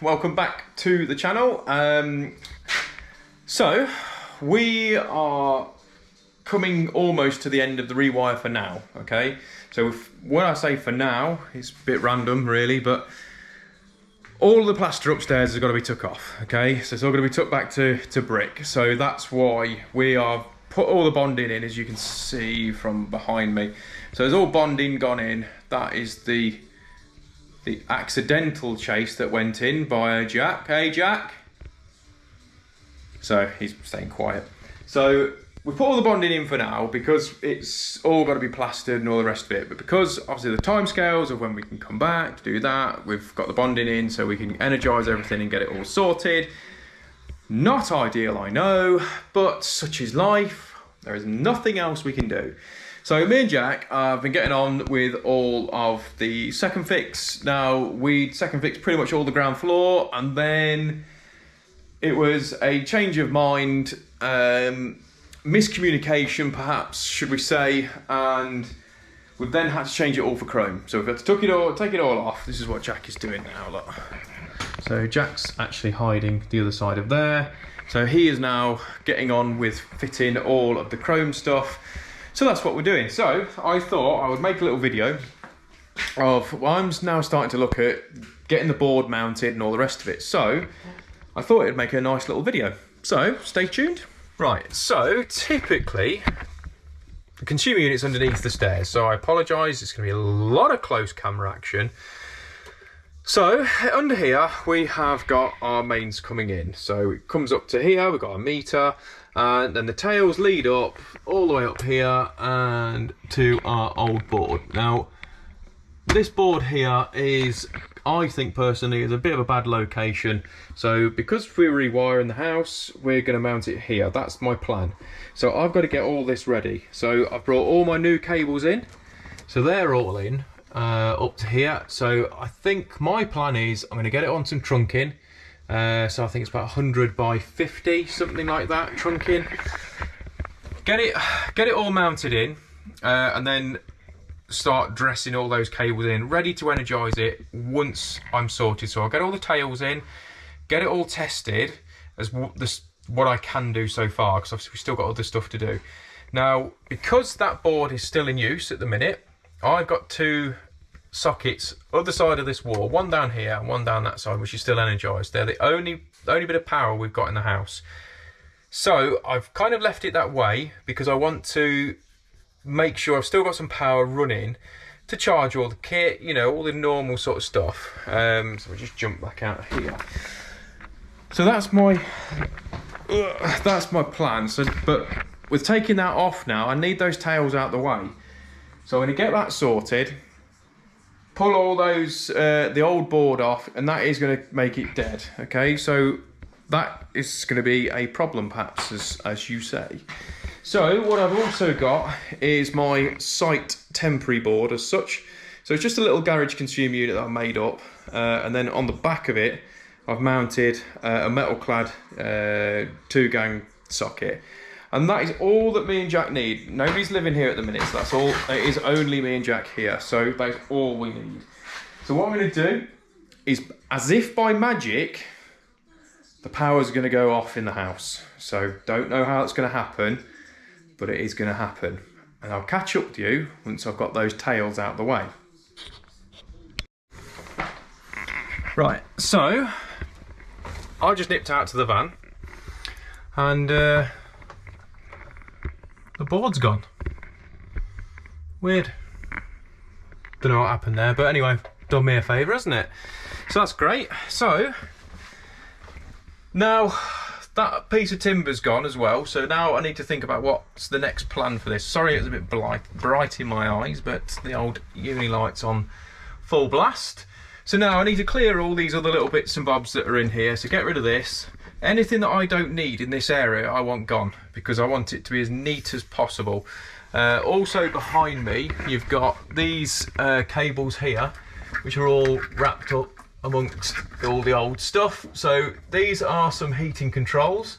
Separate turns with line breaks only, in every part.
welcome back to the channel. So we are coming almost to the end of the rewire for now, okay? So when I say for now, it's a bit random really, but all of the plaster upstairs has got to be took off, okay? So it's all going to be took back to brick. So that's why we are put all the bonding in, as you can see from behind me. So there's all bonding gone in. That is the accidental chase that went in by Jack. Hey Jack. So he's staying quiet. So we put all the bonding in for now because it's all got to be plastered and all the rest of it. But because obviously the timescales of when we can come back to do that, we've got the bonding in so we can energise everything and get it all sorted. Not ideal, I know, but such is life. There is nothing else we can do. So me and Jack have been getting on with all of the second fix. Now, we'd second fixed pretty much all the ground floor, and then it was a change of mind, miscommunication perhaps, should we say, and we've then had to change it all for chrome. So we've had to take it all off. This is what Jack is doing now, look. So Jack's actually hiding the other side of there. So he is now getting on with fitting all of the chrome stuff. So that's what we're doing. So I thought I would make a little video of, well, I'm now starting to look at getting the board mounted and all the rest of it. So I thought it'd make a nice little video. So stay tuned. Right, so typically the consumer unit's underneath the stairs. So I apologise, it's gonna be a lot of close camera action. So under here we have got our mains coming in. So it comes up to here, we've got a meter, and then the tails lead up all the way up here and to our old board. Now this board here is, I think personally, is a bit of a bad location. So because we're rewiring the house, we're going to mount it here. That's my plan. So I've got to get all this ready. So I've brought all my new cables in. So they're all in up to here. So I think my plan is I'm going to get it on some trunking. So I think it's about 100 by 50, something like that, trunking. Get it all mounted in, and then start dressing all those cables in, ready to energise it once I'm sorted. So I'll get all the tails in, get it all tested as what I can do so far, because obviously we've still got other stuff to do. Now, because that board is still in use at the minute, I've got two sockets other side of this wall, one down here and one down that side, which is still energised. They're the only bit of power we've got in the house. So I've kind of left it that way because I want to make sure I've still got some power running to charge all the kit, you know, all the normal sort of stuff. So we'll just jump back out of here. So that's my plan. So, but with taking that off now, I need those tails out the way. So I'm going to get that sorted, pull all those the old board off, and that is going to make it dead. Okay, so that is going to be a problem, perhaps, as you say. So what I've also got is my site temporary board as such. So it's just a little garage consumer unit that I've made up, and then on the back of it I've mounted a metal clad 2-gang socket, and that is all that me and Jack need. Nobody's living here at the minute, so that's all. It is only me and Jack here, so that's all we need. So what I'm going to do is, as if by magic, the power's going to go off in the house. So don't know how it's going to happen, but it is going to happen. And I'll catch up to you once I've got those tails out the way. Right, so I just nipped out to the van, and the board's gone. Weird. Don't know what happened there, but anyway, done me a favour, hasn't it? So that's great. So now that piece of timber's gone as well, so now I need to think about what's the next plan for this. Sorry it was a bit bright in my eyes, but the old uni light's on full blast. So now I need to clear all these other little bits and bobs that are in here, so get rid of this. Anything that I don't need in this area I want gone, because I want it to be as neat as possible. Also behind me you've got these cables here, which are all wrapped up amongst all the old stuff. So these are some heating controls,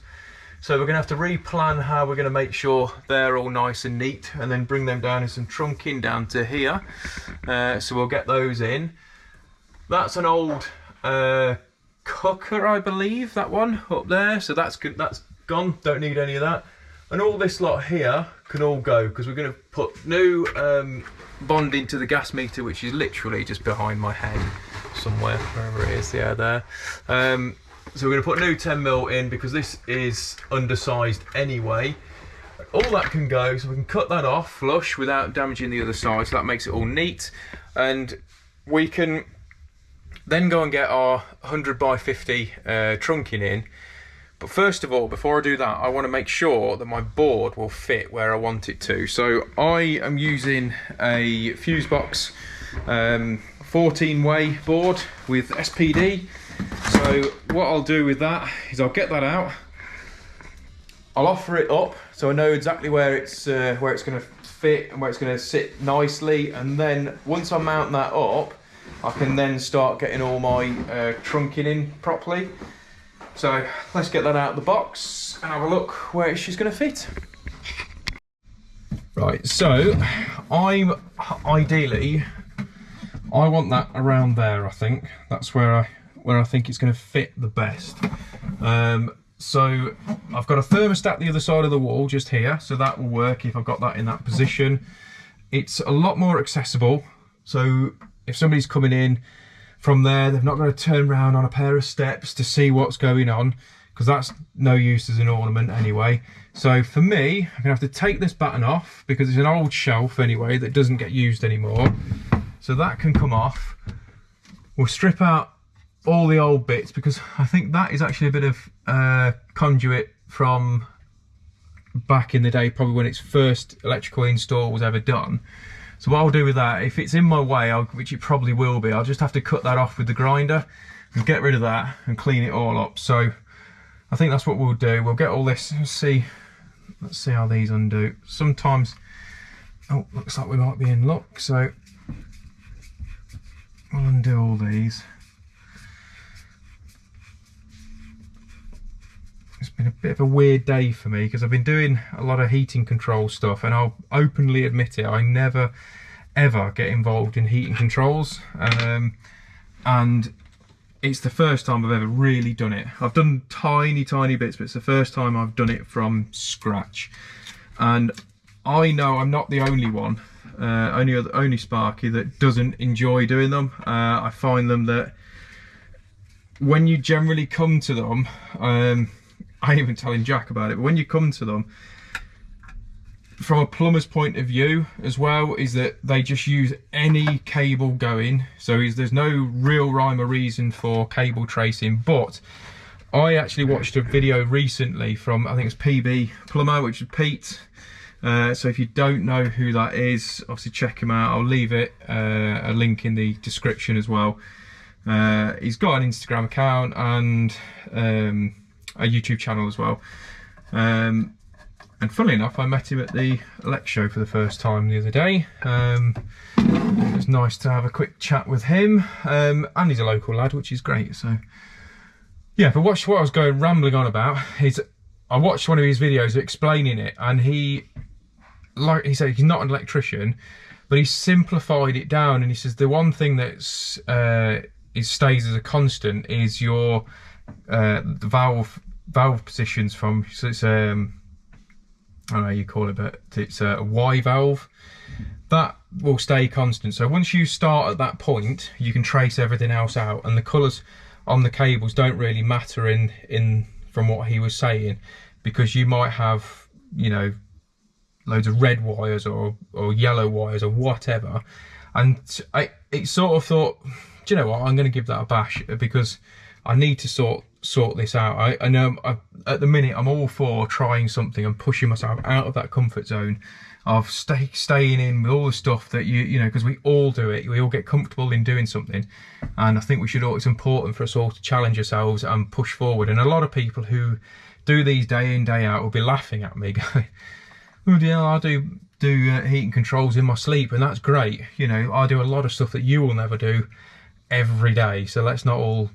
so we're going to have to replan how we're going to make sure they're all nice and neat, and then bring them down in some trunking down to here. So we'll get those in. That's an old cooker, I believe, that one up there. So that's good, that's gone, don't need any of that. And all this lot here can all go, because we're going to put new bonding to the gas meter, which is literally just behind my head somewhere, wherever it is, yeah, there. So we're going to put new 10mm in, because this is undersized anyway. All that can go, so we can cut that off flush without damaging the other side, so that makes it all neat. And we can then go and get our 100x50 trunking in. But first of all, before I do that, I want to make sure that my board will fit where I want it to. So I am using a Fusebox 14-way board with SPD. So what I'll do with that is I'll get that out. I'll offer it up so I know exactly where it's going to fit and where it's going to sit nicely. And then once I mount that up, I can then start getting all my trunking in properly. So let's get that out of the box and have a look where she's going to fit. Right, so I want that around there. I think that's where I think it's going to fit the best. So I've got a thermostat the other side of the wall just here, so that will work if I've got that in that position. It's a lot more accessible, so if somebody's coming in from there, they've not got to turn around on a pair of steps to see what's going on, because that's no use as an ornament anyway. So for me, I'm gonna have to take this batten off, because it's an old shelf anyway that doesn't get used anymore. So that can come off. We'll strip out all the old bits, because I think that is actually a bit of conduit from back in the day, probably when its first electrical install was ever done. So what I'll do with that, if it's in my way, which it probably will be, I'll just have to cut that off with the grinder and get rid of that and clean it all up. So I think that's what we'll do. We'll get all this, let's see how these undo. Sometimes, oh, looks like we might be in luck. So we'll undo all these. It's been a bit of a weird day for me, because I've been doing a lot of heating control stuff, and I'll openly admit it, I never ever get involved in heating controls, and it's the first time I've ever really done it. I've done tiny bits, but it's the first time I've done it from scratch. And I know I'm not the only one, only Sparky that doesn't enjoy doing them. I find them that when you generally come to them, I ain't even telling Jack about it, but when you come to them, from a plumber's point of view as well, is that they just use any cable going. So there's no real rhyme or reason for cable tracing. But I actually watched a video recently from, I think it's PB Plumber, which is Pete. So if you don't know who that is, obviously check him out. I'll leave it a link in the description as well. He's got an Instagram account and a YouTube channel as well. And funnily enough, I met him at the Elect show for the first time the other day. It was nice to have a quick chat with him, and he's a local lad, which is great. So yeah, but what I was going rambling on about is I watched one of his videos explaining it, and he said he's not an electrician, but he simplified it down, and he says the one thing that's stays as a constant is your the valve positions from, so it's I don't know how you call it, but it's a Y valve that will stay constant. So once you start at that point, you can trace everything else out, and the colours on the cables don't really matter in from what he was saying, because you might have, you know, loads of red wires or yellow wires or whatever. And it sort of thought, do you know what, I'm going to give that a bash, because I need to sort this out. I know at the minute I'm all for trying something and pushing myself out of that comfort zone of staying in with all the stuff that you know, because we all do it, we all get comfortable in doing something, and I think we should it's important for us all to challenge ourselves and push forward. And a lot of people who do these day in day out will be laughing at me going, oh yeah, I do heating controls in my sleep, and that's great, you know, I do a lot of stuff that you will never do every day, so let's not all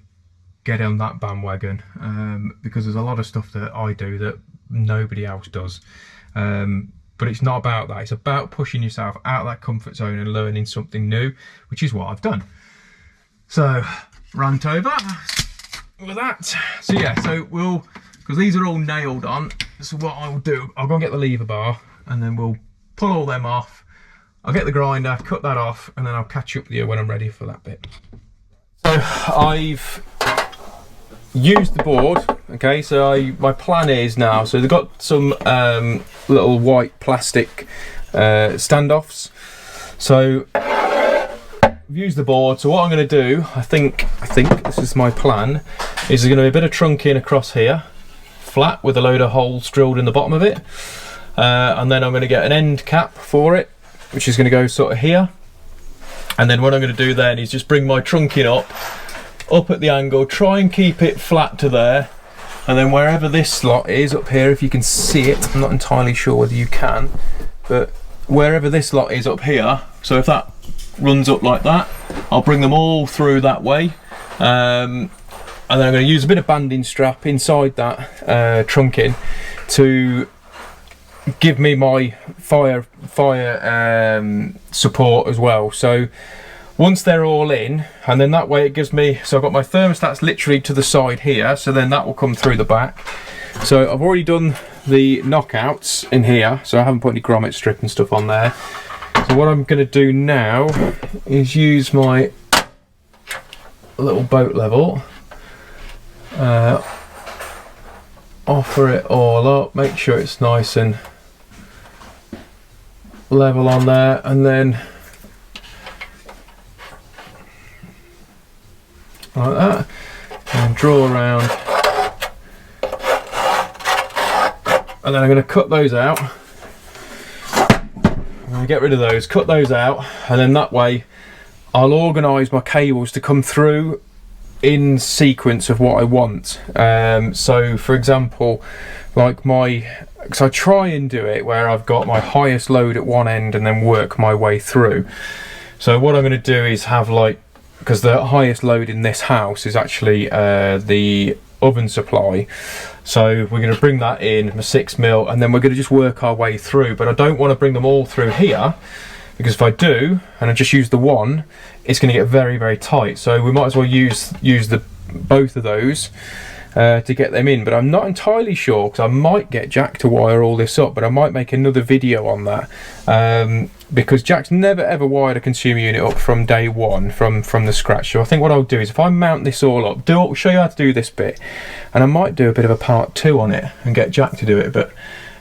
get on that bandwagon, because there's a lot of stuff that I do that nobody else does. But it's not about that, it's about pushing yourself out of that comfort zone and learning something new, which is what I've done. So, rant over. with that. So yeah, so we'll, because these are all nailed on, so what I will do, I'll go and get the lever bar and then we'll pull all them off. I'll get the grinder, cut that off, and then I'll catch up with you when I'm ready for that bit. So I've used the board, okay, so my plan is now, so they've got some little white plastic standoffs. So I've used the board, so what I'm going to do, I think this is my plan, is there's going to be a bit of trunking across here, flat, with a load of holes drilled in the bottom of it, and then I'm going to get an end cap for it, which is going to go sort of here, and then what I'm going to do then is just bring my trunking up at the angle, try and keep it flat to there, and then wherever this slot is up here, if you can see it, I'm not entirely sure whether you can, but wherever this slot is up here, so if that runs up like that, I'll bring them all through that way, and then I'm going to use a bit of banding strap inside that trunking to give me my fire support as well. So once they're all in, and then that way it gives me, so I've got my thermostats literally to the side here, so then that will come through the back. So I've already done the knockouts in here, so I haven't put any grommet strip and stuff on there. So what I'm going to do now is use my little boat level, offer it all up, make sure it's nice and level on there, and then like that, and draw around, and then I'm going to cut those out. I'm going to get rid of those, cut those out, and then that way I'll organise my cables to come through in sequence of what I want. So for example, like because I try and do it where I've got my highest load at one end and then work my way through. So what I'm going to do is have, like, because the highest load in this house is actually the oven supply, so we're going to bring that in, a 6mm, and then we're going to just work our way through. But I don't want to bring them all through here, because if I do and I just use the one, it's going to get very, very tight. So we might as well use both of those to get them in. But I'm not entirely sure, because I might get Jack to wire all this up, but I might make another video on that, because Jack's never ever wired a consumer unit up from day one from the scratch. So I think what I'll do is, if I mount this all up, show you how to do this bit, and I might do a bit of a part 2 on it and get Jack to do it, but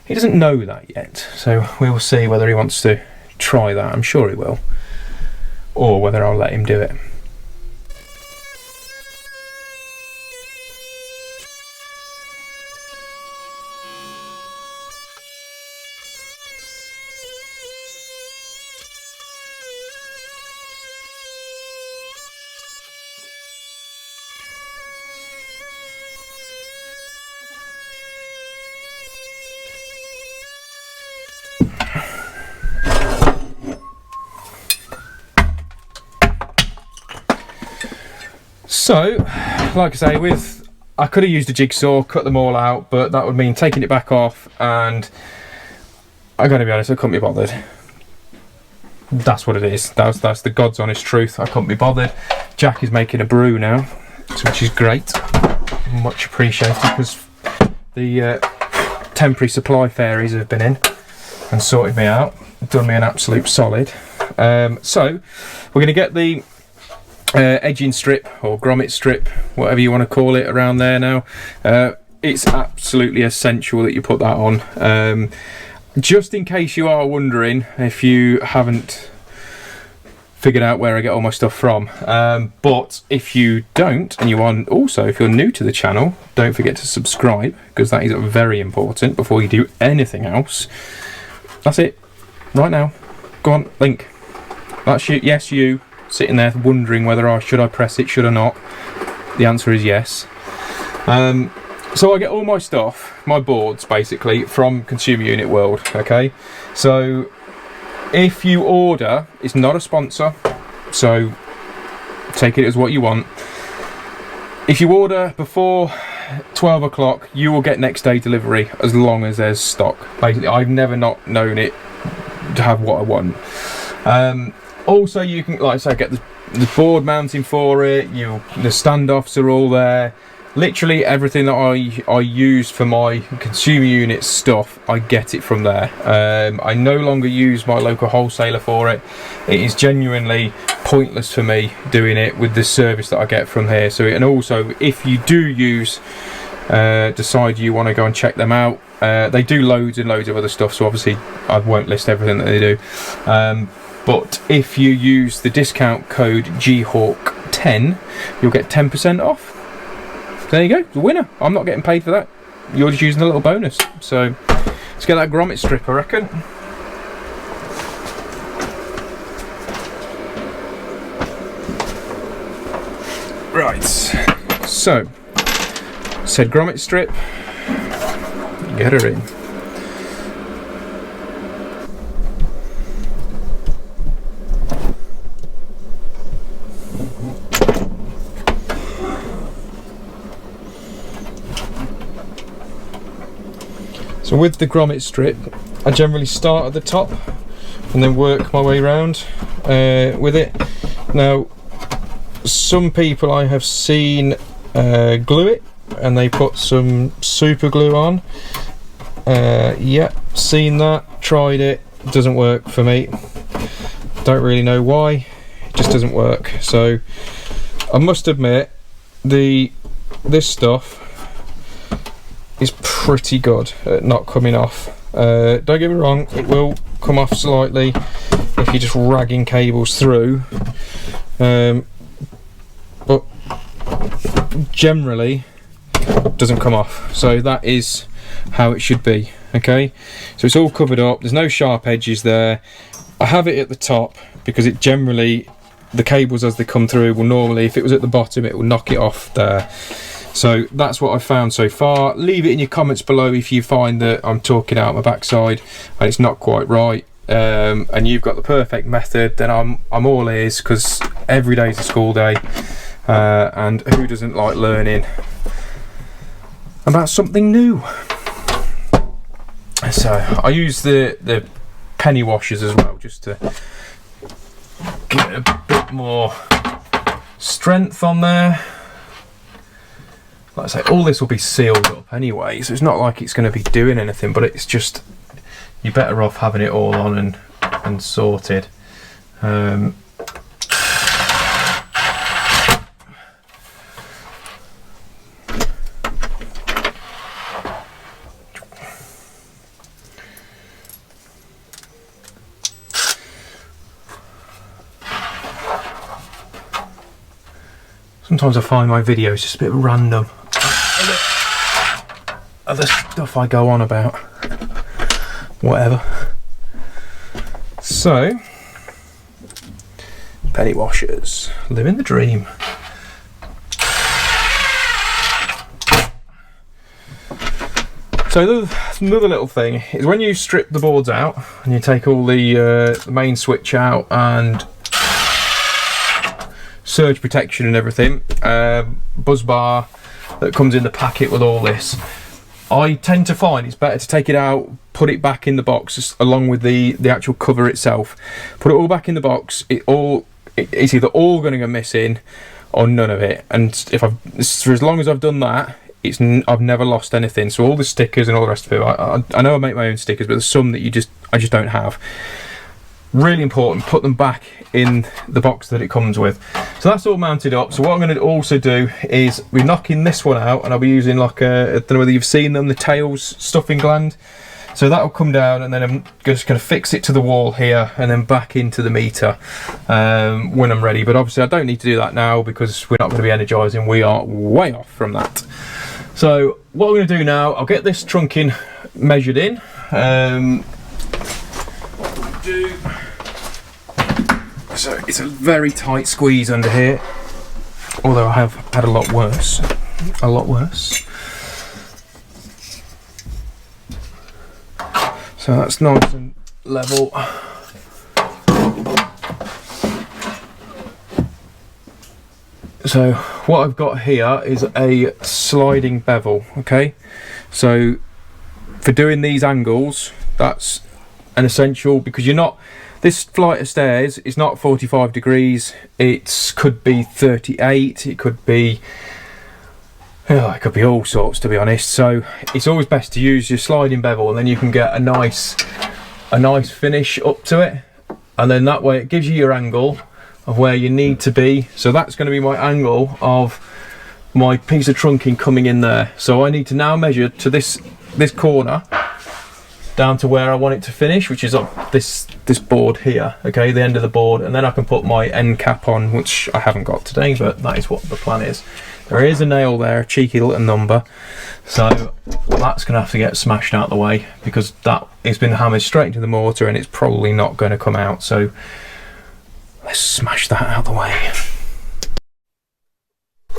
he doesn't know that yet, so we will see whether he wants to try that. I'm sure he will, or whether I'll let him do it. So, like I say, I could have used a jigsaw, cut them all out, but that would mean taking it back off, and I gotta be honest, I couldn't be bothered. That's what it is. That's the God's honest truth. I couldn't be bothered. Jack is making a brew now, which is great. Much appreciated, because the temporary supply fairies have been in and sorted me out, done me an absolute solid. So we're going to get the edging strip, or grommet strip, whatever you want to call it, around there now. It's absolutely essential that you put that on. Just in case you are wondering, if you haven't figured out where I get all my stuff from, but if you don't, and you want, also if you're new to the channel, don't forget to subscribe, because that is very important before you do anything else. That's it, right now. Go on, link. That's you. Yes, you sitting there wondering whether should I press it, should I not? The answer is yes. So I get all my stuff, my boards basically, from Consumer Unit World, okay? So if you order, it's not a sponsor, so take it as what you want. If you order before 12 o'clock, you will get next day delivery as long as there's stock. Basically, I've never not known it to have what I want. Also, you can, like I say, get the board mounting for it. The standoffs are all there. literally everything that I use for my consumer unit stuff, I get it from there. I no longer use my local wholesaler for it. It is genuinely pointless for me doing it with the service that I get from here. So, and also if you do decide you want to go and check them out, they do loads and loads of other stuff, so obviously I won't list everything that they do, but if you use the discount code GHAWK10, you'll get 10% off. There you go, the winner. I'm not getting paid for that, you're just using a little bonus. So let's get that grommet strip, I reckon. Right, so said grommet strip, get her in. So with the grommet strip, I generally start at the top and then work my way around with it. Now, some people I have seen glue it and they put some super glue on. Yeah, seen that, tried it, doesn't work for me. Don't really know why, it just doesn't work. So I must admit, this stuff is pretty good at not coming off. Don't get me wrong, it will come off slightly if you're just ragging cables through, but generally doesn't come off. So that is how it should be. Okay, so it's all covered up, there's no sharp edges there. I have it at the top because it generally, the cables as they come through will normally, if it was at the bottom, it will knock it off there. So that's what I've found so far. Leave it in your comments below if you find that I'm talking out my backside and it's not quite right, and you've got the perfect method, then I'm all ears, because every day's a school day, and who doesn't like learning about something new? So I use the penny washers as well, just to get a bit more strength on there. Like I say, all this will be sealed up anyway, so it's not like it's going to be doing anything, but it's just, you're better off having it all on and sorted. Sometimes I find my videos just a bit random. Other stuff I go on about. Whatever. So, penny washers, living the dream. So another little thing is when you strip the boards out and you take all the main switch out and surge protection and everything, buzz bar that comes in the packet with all this, I tend to find it's better to take it out, put it back in the box along with the actual cover itself. Put it all back in the box. It's either all going to go missing or none of it. And for as long as I've done that, I've never lost anything. So all the stickers and all the rest of it, I know I make my own stickers, but there's some that I just don't have. Really important, put them back in the box that it comes with. So that's all mounted up. So what I'm going to also do is we're knocking this one out, and I'll be using like I don't know whether you've seen them, the tails stuffing gland. So that'll come down, and then I'm just going to fix it to the wall here and then back into the meter when I'm ready. But obviously I don't need to do that now because we're not going to be energising, we are way off from that. So what I'm going to do now, I'll get this trunking measured in. So it's a very tight squeeze under here, although I have had a lot worse. So that's nice and level. So what I've got here is a sliding bevel, okay? So for doing these angles, that's an essential, because this flight of stairs is not 45 degrees, it could be 38, it could be Oh, it could be all sorts, to be honest. So it's always best to use your sliding bevel, and then you can get a nice finish up to it, and then that way it gives you your angle of where you need to be. So that's going to be my angle of my piece of trunking coming in there. So I need to now measure to this corner down to where I want it to finish, which is up this board here, okay, the end of the board, and then I can put my end cap on, which I haven't got today, but that is what the plan is. There is a nail there, a cheeky little number, so that's going to have to get smashed out the way, because that it's been hammered straight into the mortar and it's probably not going to come out. So let's smash that out the way.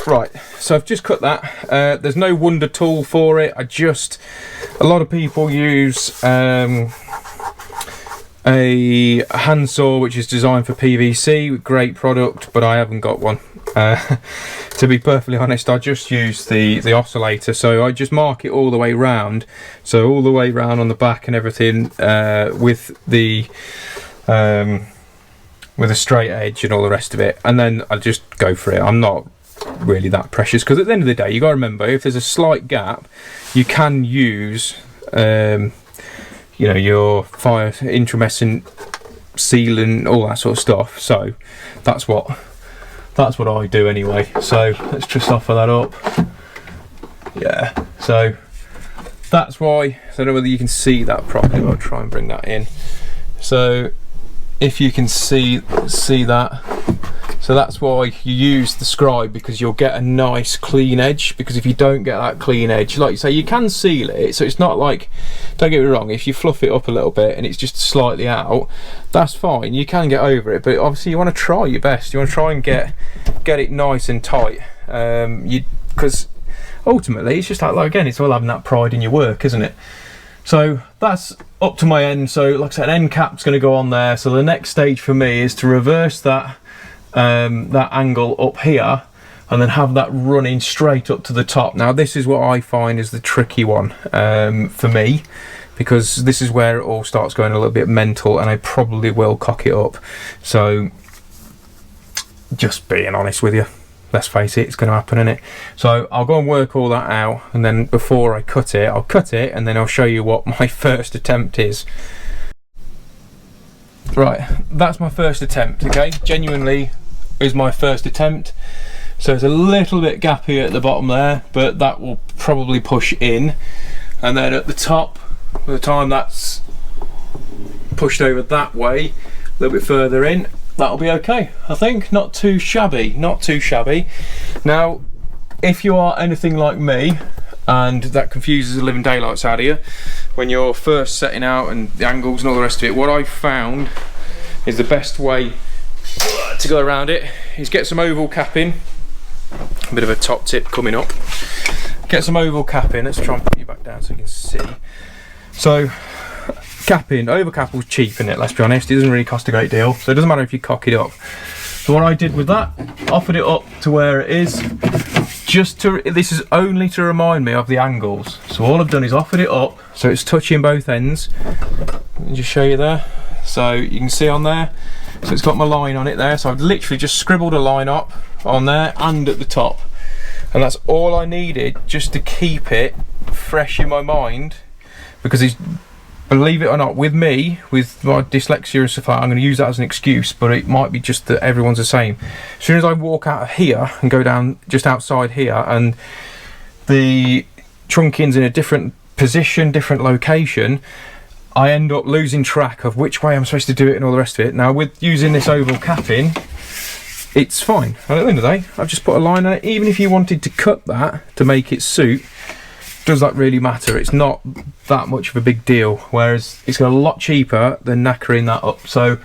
Right, so I've just cut that. There's no wonder tool for it. A lot of people use a handsaw which is designed for PVC, great product, but I haven't got one. To be perfectly honest, I just use the oscillator, so I just mark it all the way round, so all the way round on the back and everything, with a straight edge and all the rest of it, and then I just go for it. I'm not really that precious, because at the end of the day you got to remember, if there's a slight gap, you can use you know, your fire intrumescent sealant, all that sort of stuff. So that's what I do anyway. So let's just offer that up. Yeah, so that's why. I don't know whether you can see that properly. I'll try and bring that in. So if you can see that, so that's why you use the scribe, because you'll get a nice clean edge. Because if you don't get that clean edge, like you say, you can seal it, so it's not like, don't get me wrong, if you fluff it up a little bit and it's just slightly out, that's fine, you can get over it, but obviously you want to try your best. You want to try and get it nice and tight, because ultimately it's just like again, it's all having that pride in your work, isn't it? So that's up to my end. So like I said, an end cap's going to go on there. So the next stage for me is to reverse that angle up here, and then have that running straight up to the top. Now this is what I find is the tricky one for me, because this is where it all starts going a little bit mental, and I probably will cock it up. So just being honest with you, let's face it, it's going to happen, innit? So I'll go and work all that out, and then before I cut it, I'll cut it, and then I'll show you what my first attempt is. Right, that's my first attempt, okay? Genuinely is my first attempt. So it's a little bit gappy at the bottom there, but that will probably push in. And then at the top, by the time that's pushed over that way, a little bit further in, that'll be okay, I think. Not too shabby, not too shabby. Now, if you are anything like me, and that confuses the living daylights out of you when you're first setting out and the angles and all the rest of it, what I've found is the best way to go around it is get some oval capping. A bit of a top tip coming up. Get some oval capping. Let's try and put you back down so you can see. So capping, oval cap was cheap, in it, let's be honest. It doesn't really cost a great deal, so it doesn't matter if you cock it up. So what I did with that, offered it up to where it is, this is only to remind me of the angles. So all I've done is offered it up so it's touching both ends. Let me just show you there. So you can see on there, so it's got my line on it there. So I've literally just scribbled a line up on there and at the top, and that's all I needed just to keep it fresh in my mind. Because it's, believe it or not, with me, with my dyslexia and stuff like that, I'm going to use that as an excuse, but it might be just that everyone's the same. As soon as I walk out of here and go down just outside here, and the trunking's in a different position, different location, I end up losing track of which way I'm supposed to do it and all the rest of it. Now with using this oval capping, it's fine. And at the end of the day, I've just put a line on it. Even if you wanted to cut that to make it suit, does that really matter? It's not that much of a big deal, whereas it's a lot cheaper than knackering that up. So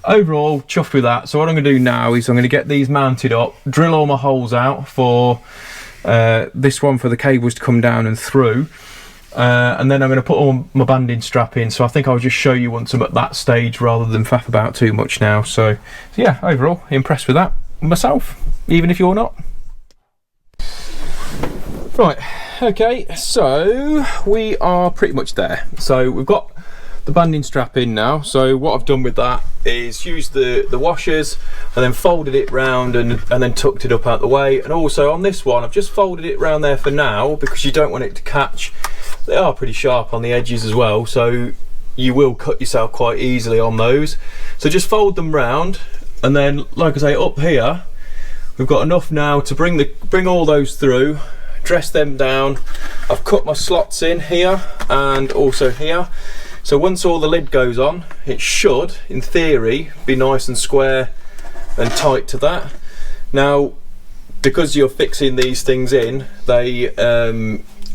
overall, chuffed with that. So what I'm going to do now is I'm going to get these mounted up, drill all my holes out for this one for the cables to come down and through, and then I'm going to put all my banding strap in. So I think I'll just show you once I'm at that stage rather than faff about too much now. So yeah, overall impressed with that myself, even if you're not. Right, okay, so we are pretty much there. So we've got the banding strap in now. So what I've done with that is used the washers and then folded it round and then tucked it up out the way. And also on this one I've just folded it round there for now because you don't want it to catch. They are pretty sharp on the edges as well, so you will cut yourself quite easily on those. So just fold them round, and then like I say, up here we've got enough now to bring all those through, dress them down. I've cut my slots in here and also here, so once all the lid goes on, it should in theory be nice and square and tight to that. Now because you're fixing these things in, they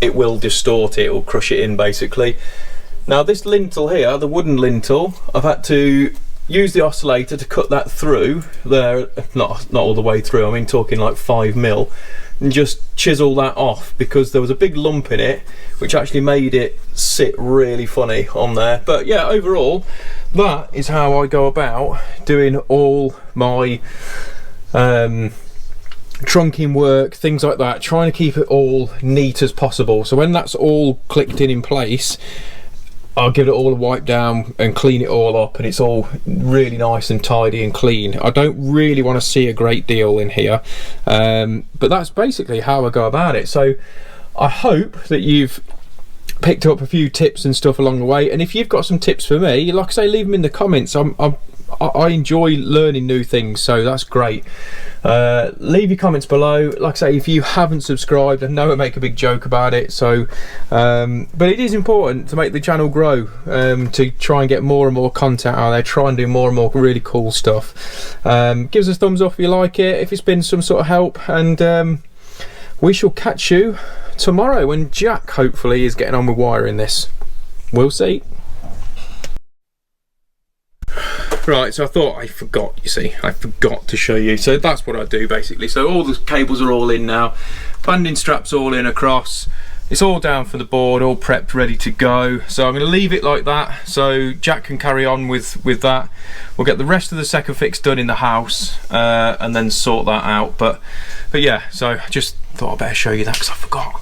it will distort it, or crush it in basically. Now this lintel here, the wooden lintel, I've had to use the oscillator to cut that through there, not all the way through, I mean talking like 5mm, and just chisel that off because there was a big lump in it which actually made it sit really funny on there. But yeah, overall that is how I go about doing all my trunking work, things like that, trying to keep it all neat as possible. So when that's all clicked in place, I'll give it all a wipe down and clean it all up, and it's all really nice and tidy and clean. I don't really want to see a great deal in here, but that's basically how I go about it. So I hope that you've picked up a few tips and stuff along the way, and if you've got some tips for me, like I say, leave them in the comments. I enjoy learning new things, so that's great. Leave your comments below. Like I say, if you haven't subscribed, I know I make a big joke about it, so but it is important to make the channel grow, to try and get more and more content out there, try and do more and more really cool stuff. Give us a thumbs up if you like it, if it's been some sort of help, and we shall catch you tomorrow when Jack hopefully is getting on with wiring this. We'll see. Right, so I forgot to show you. So that's what I do basically. So all the cables are all in now, banding straps all in across, it's all down for the board, all prepped, ready to go. So I'm going to leave it like that so Jack can carry on with that. We'll get the rest of the second fix done in the house, and then sort that out. But yeah, so I just thought I'd better show you that because I forgot.